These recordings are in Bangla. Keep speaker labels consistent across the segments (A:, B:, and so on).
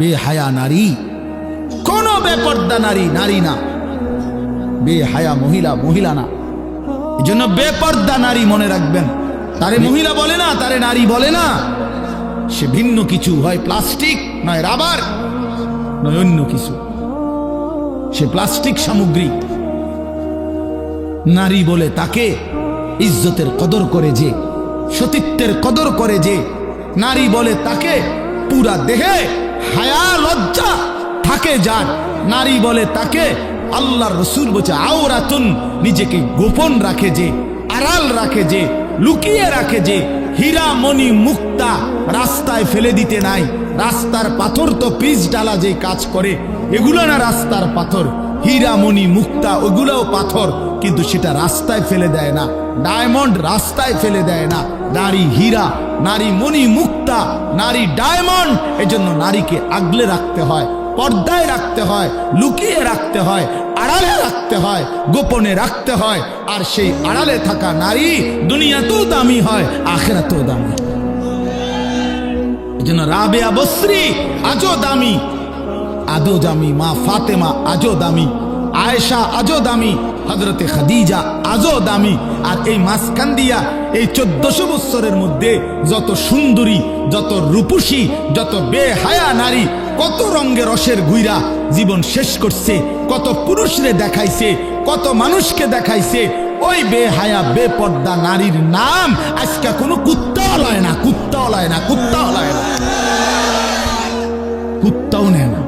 A: বেহায়া নারী, কোন বেপর্দা নারী নারী না, বেহায়া মহিলা মহিলা না। এই জন্য বেপর্দা নারী মনে রাখবেন, তারে মহিলা বলে না, তারে নারী বলে না, সে ভিন্ন কিছু, হয় প্লাস্টিক, নয় রাবার, নয় অন্য কিছু, সে প্লাস্টিক সামগ্রী। নারী বলে তাকে ইজ্জতের কদর করে যে, সতীত্বের কদর করে যে, নারী বলে তাকে পুরা দেহে হায়া লজ্জা থাকে যার, নারী বলে তাকে আল্লাহর রাসূল বলছে আওরাতুন, নিজেকে গোপন রাখে যে, আড়াল রাখে যে, লুকিয়ে রাখে যে, হীরা মণি মুক্তা রাস্তায় ফেলে দিতে নাই। রাস্তার পাথর তো পিচ ডালা যে কাজ করে, এগুলো না রাস্তার পাথর, হীরা মণি মুক্তা ওগুলোও পাথর, কিন্তু সেটা রাস্তায় ফেলে দেয় না। ডায়মন্ড রাস্তায় ফেলে দেয় না, নারী হীরা, নারী মণি মুক্তা, নারী ডায়মন্ড। এজন্য নারীকে আগলে রাখতে হয়, পর্দায় রাখতে হয়, লুকিয়ে রাখতে হয়, আড়ালে রাখতে হয়, গোপনে রাখতে হয়। আর সেই আড়ালে থাকা নারী দুনিয়াতেও দামি হয়, আখিরাতেও দামি। এজন্য রাবেয়া বসরি আজও দামি, আজও দামি, মা ফাতেমা আজও দামি, আয়েশা আজও দামি, হযরতে খাদিজা আজও দামি। আর এই মাঝখান দিয়া এই 1400 বছরের মধ্যে যত সুন্দরী, যত রূপসী, যত বেহায়া নারী কত রঙের রসের গুইরা জীবন শেষ করছে, কত পুরুষরে দেখাইছে, কত মানুষকে দেখাইছে। ওই বেহায়া বেপর্দা নারীর নাম আজকে কোনো কুত্তাও লয় না, কুত্তাও লয় না, কুত্তাও লয় না, কুত্তাও নেয় না,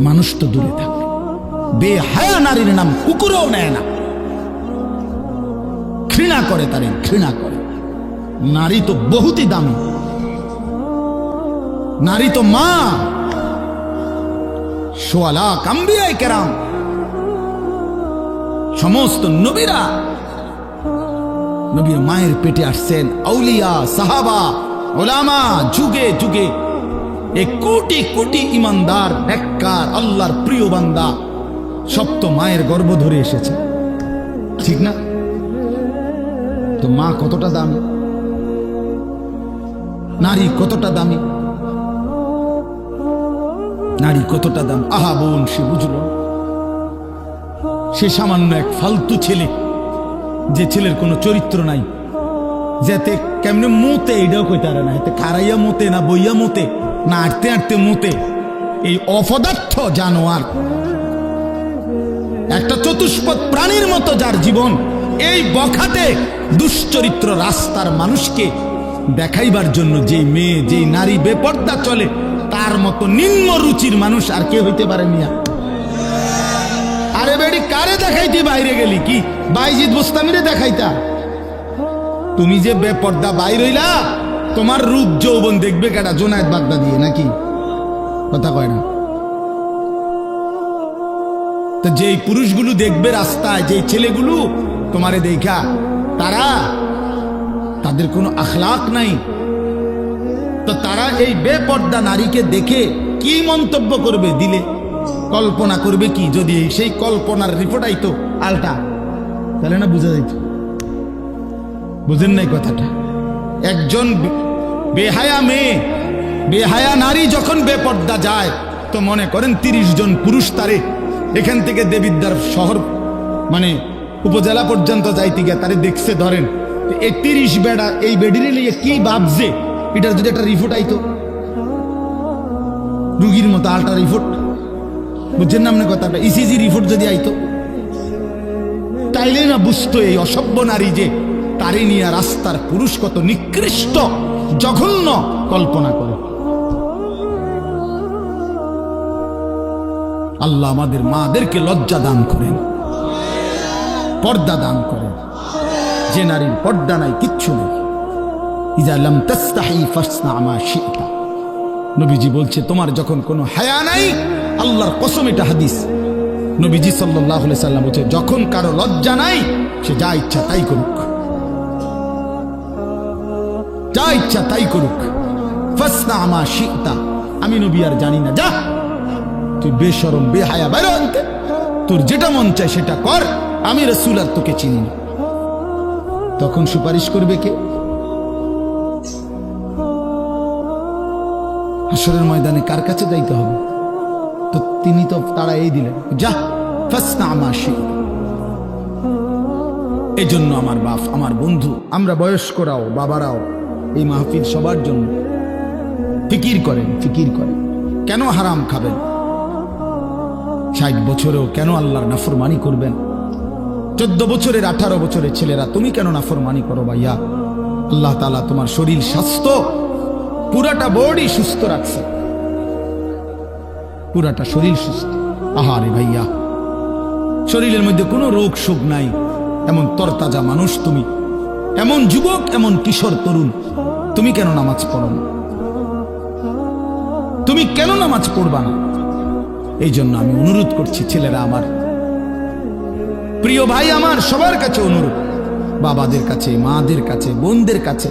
A: মানুষ তো দূরে থাকে। বেহায়া নারীর নাম কুকুরও নেয় না, ঘৃণা করে, তারে ঘৃণা করে। নারী তো বহুতই দামি, নারী তো মা। সোয়ালা আম্বিয়ায়ে কেরাম, সমস্ত নবীরা নবীর মায়ের পেটে আসছেন, আউলিয়া সাহাবা ওলামা, যুগে যুগে এক কোটি কোটি ইমানদার নেককার আল্লাহর প্রিয় বান্দা সব তো মায়ের গর্ভ ধরে এসেছে, ঠিক না? তো মা কতটা দামি, নারী কতটা দামি, নারী কতটা দাম। আহা বোন, সে বুঝল, সে সামান্য এক ফালতু ছেলে, যে ছেলের কোনো চরিত্র নাই, যেতে কেমনে মোতে এটাও কইতে পারে না, এতে খারাইয়া মোতে না বইয়া মোতে না আটতে আটতে মোতে, এই অপদার্থ জানোয়ার, একটা চতুষ্পদ প্রাণীর মতো যার জীবন, এই বখাটে দুশ্চরিত্র রাস্তার মানুষকে দেখাইবার জন্য যে মেয়ে, যে নারী বেপর্দা চলে, তার মতো নিম্ন রুচির মানুষ আর কে হইতে পারে মিয়া? আরে বেড়ি, কারে দেখাইতে বাইরে গেলি? কি বাইজিদ বুস্তামিরে দেখাইতা? তুমি যে বেপর্দা বাইর হইলা, তোমার রূপ যৌবন দেখবে কেডা? জোনায়েদ বাগদাদি নাকি? কথা কয় না তো? যেই পুরুষগুলো দেখবে রাস্তায়, যেই ছেলেগুলো তোমারে দেখা, তাদের কোনো আখলাক নাই, তো তারা এই বেপর্দা নারীকে দেখে কি মন্তব্য করবে? দিলে কল্পনা করবে কি? যদি সেই কল্পনার রিপোর্ট আইতো আলটা, তাহলে না বুঝা যাইত। বুঝেন নাই কথাটা? একজন বেহায়া মেয়ে, বেহায়া নারী যখন বেপর্দা যায়, তো মনে করেন 30 জন পুরুষ তারে এখান থেকে দেবিদ্বার শহর মানে উপজেলা পর্যন্ত যাইতে গিয়ে তারে দেখছে, ধরেন এই 30 বেড়া এই বেডিরে লিয়ে কি ভাবছে, এটার যদি একটা রিপোর্ট আইতো, রুগীর মতো আলটা রিপোর্ট, বুঝছেন না আপনার কথাটা? ইসিজি রিপোর্ট যদি আইতো, তাইলে না বুঝতো এই অসভ্য নারী যে তারে নিয়ে রাস্তার পুরুষ কত নিকৃষ্ট জঘন্য কল্পনা করে। আল্লাহ আমাদের মাদেরকে লজ্জা দান করেন, পর্দা দান করেন। যে নারীর পর্দা নাই, কিচ্ছু নেই। ইজা লাম তাস্তাহি ফাসনা মা শিতা, নবীজি বলছে তোমার যখন কোনো হায়া নাই, আল্লাহর কসম, এটা হাদিস, নবীজি সাল্লাল্লাহু আলাইহি সাল্লাম বলছে যখন কারো লজ্জা নাই, সে যা ইচ্ছা তাই করুক, যা ইচ্ছা তাই করুক। ফাসনা মা শিতা, আমি নবী আর জানি না, যা তুই বেশরম বেহায়া বাইরে আনতে, তোর যেটা মন চায় সেটা কর, আমি রাসূল আর তোকে চিনি না। তখন সুপারিশ করবে কে? হাসরের ময়দানে কার কাছে যাইতে হবে? তো তিনি তো তাড়াই দিলেন, যা ফাসনা মা শি'তা। এই জন্য আমার বাপ, আমার বন্ধু, আমরা বয়স্করাও বাবারাও এই মাহফিল সবার জন্য ফিকির করেন, ফিকির করেন। কেন হারাম খাবেন? 60 বছরেও কেন আল্লাহর নাফরমানি করবেন? 14 বছরের 18 বছরের ছেলেরা তুমি কেন নাফরমানি করো ভাইয়া? আল্লাহ তাআলা তোমার শরীর স্বাস্থ্য পুরাটা বডি সুস্থ রাখছে, পুরাটা শরীর সুস্থ। আহারে ভাইয়া, শরীরের মধ্যে কোনো রোগ শোক নাই, এমন তরতাজা মানুষ তুমি, এমন যুবক, এমন কিশোর তরুণ, তুমি কেন নামাজ পড়ো না? তুমি কেন নামাজ পড়বা না? এই জন্য আমি অনুরোধ করছি ছেলেরা আমার, প্রিয় ভাই আমার, সবার কাছে অনুরোধ, বাবাদের কাছে, মাদের কাছে, বোনদের কাছে,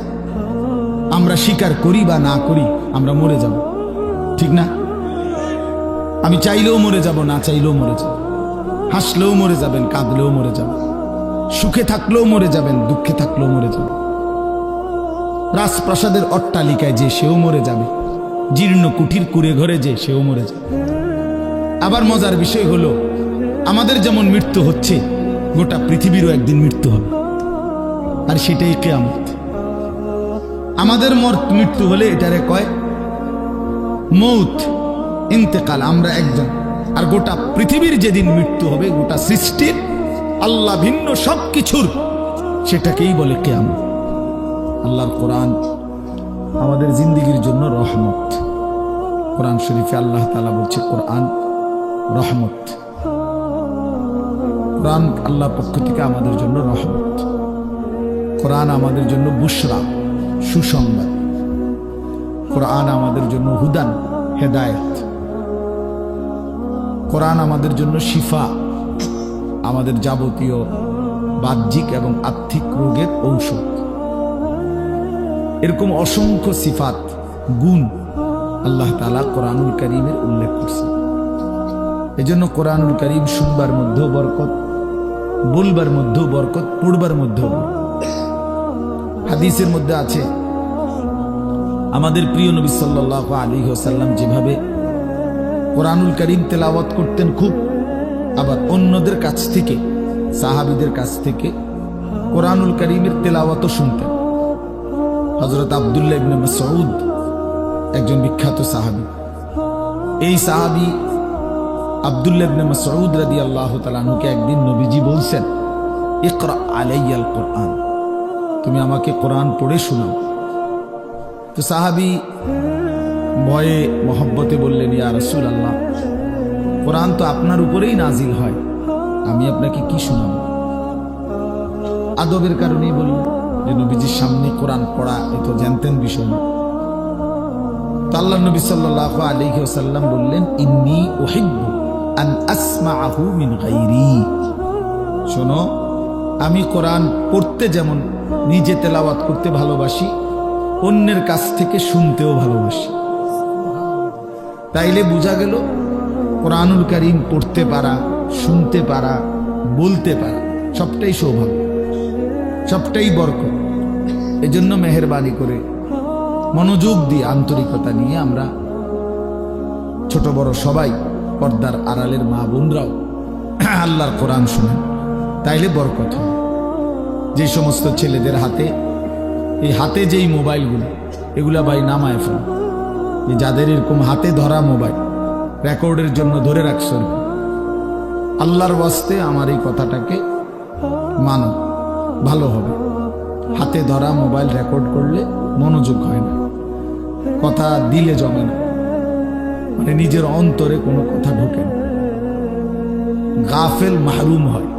A: আমরা স্বীকার করি বা না করি আমরা মরে যাব, ঠিক না? আমি চাইলেও মরে যাব, না চাইলেও মরে যাব। হাসলেও মরে যাবেন, কাঁদলেও মরে যাবেন, সুখে থাকলেও মরে যাবেন, দুঃখে থাকলেও মরে যাবেন। রাজপ্রাসাদের অট্টালিকায় যে সেও মরে যাবে, জীর্ণ কুঠির কুড়ে ঘরে যে সেও মরে যাবে। আবার মজার বিষয় হলো, আমাদের যেমন মৃত্যু হচ্ছে, গোটা পৃথিবীরও একদিন মৃত্যু হবে, আর সেটাই কিয়ামত। আমাদের মৃত্যু হলে এটারে কয় মৌত, ইন্তেকাল, আমরা একজন। আর গোটা পৃথিবীর যেদিন মৃত্যু হবে, গোটা সৃষ্টির, আল্লাহ ভিন্ন সব কিছুর, সেটাকেই বলে কিয়ামত। আল্লাহর কোরআন আমাদের জিন্দেগির জন্য রহমত। কোরআন শরীফে আল্লাহ তাআলা বলছে কোরআন রহমত। কোরআন আল্লাহর পক্ষ থেকে আমাদের জন্য রহমত। কোরআন আমাদের জন্য বুশরা, সুসংবাদ। কোরআন আমাদের জন্য হুদান, হেদায়েত। কোরআন আমাদের জন্য শিফা, আমাদের যাবতীয় বাহ্যিক এবং আর্থিক রোগের ঔষধ। এরকম অসংখ্য সিফাত, গুণ আল্লাহ তাআলা কোরআনুল কারীমের উল্লেখ করছেন। এজন্য কোরআনুল কারীম শুনবার মধ্যেও বরকত, বলবার মধ্যেও বরকত, পড়বার মধ্যেও বরকত। হাদিসের মধ্যে আছে, আমাদের প্রিয় নবী সাল্লাল্লাহু আলাইহি ওয়াসাল্লাম যেভাবে কোরআনুল কারীম তেলাওয়াত করতেন খুব, আবার অন্যদের কাছ থেকে, সাহাবীদের কাছ থেকে কোরআনুল কারীমের তেলাওয়াতও শুনতেন। হযরত আব্দুল্লাহ ইবনে মাসউদ একজন বিখ্যাত সাহাবী। এই সাহাবী আব্দুল্লাহ ইবনে মাসউদ রাদিয়াল্লাহু তাআলা আনহুকে একদিন নবীজি বলছেন, ইকরা আলাইয়াল কোরআন, তুমি আমাকে কোরআন পড়ে শোনাও। তো সাহাবী ভয়ে মহব্বতে বললেন, ইয়া রাসূলুল্লাহ, কোরআন তো আপনার উপরেই নাজিল হয়, আমি আপনাকে কি শোনাবো? আদবের কারণেই বললেন, যে নবীজির সামনে কোরআন পড়া এ তো জানতেন বিষয় না। তো আল্লাহ নবী সাল্লাল্লাহু আলাইহি ওয়াসাল্লাম বললেন, ইন্নী উহিব্বু আন আসমাআহু মিন গায়রি, শোনো, আমি কোরআন পড়তে যেমন নিজে তেলাওয়াত করতে ভালোবাসি, অন্যের কাছ থেকে শুনতেও ভালোবাসি। তাইলে বোঝা গেল কোরআনুল কারীম পড়তে পারা, শুনতে পারা, বলতে পারা সবটাই সৌভাগ্য, সবটাই বরকত। এজন্য মেহেরবানি করে মনোযোগ দিয়ে, আন্তরিকতা নিয়ে আমরা ছোট বড় সবাই, পর্দার আড়ালের মা বোনরাও আল্লাহর কোরআন শুনেন, তাইলে বরকত হয়। যে সমস্ত ছেলেদের হাতে, এই হাতে যেই মোবাইলগুলো, এগুলা ভাই নামায় ফেল। যাদের এরকম হাতে ধরা মোবাইল রেকর্ডের জন্য ধরে রাখছ, আল্লাহর ওয়াস্তে আমার এই কথাটাকে মানো, ভালো হবে। হাতে ধরা মোবাইল রেকর্ড করলে মনোযোগ হয় না, কথা দিলে জমে না, মানে নিজের অন্তরে কোনো কথা ঢোকে না, গাফেল মাহরুম হয়।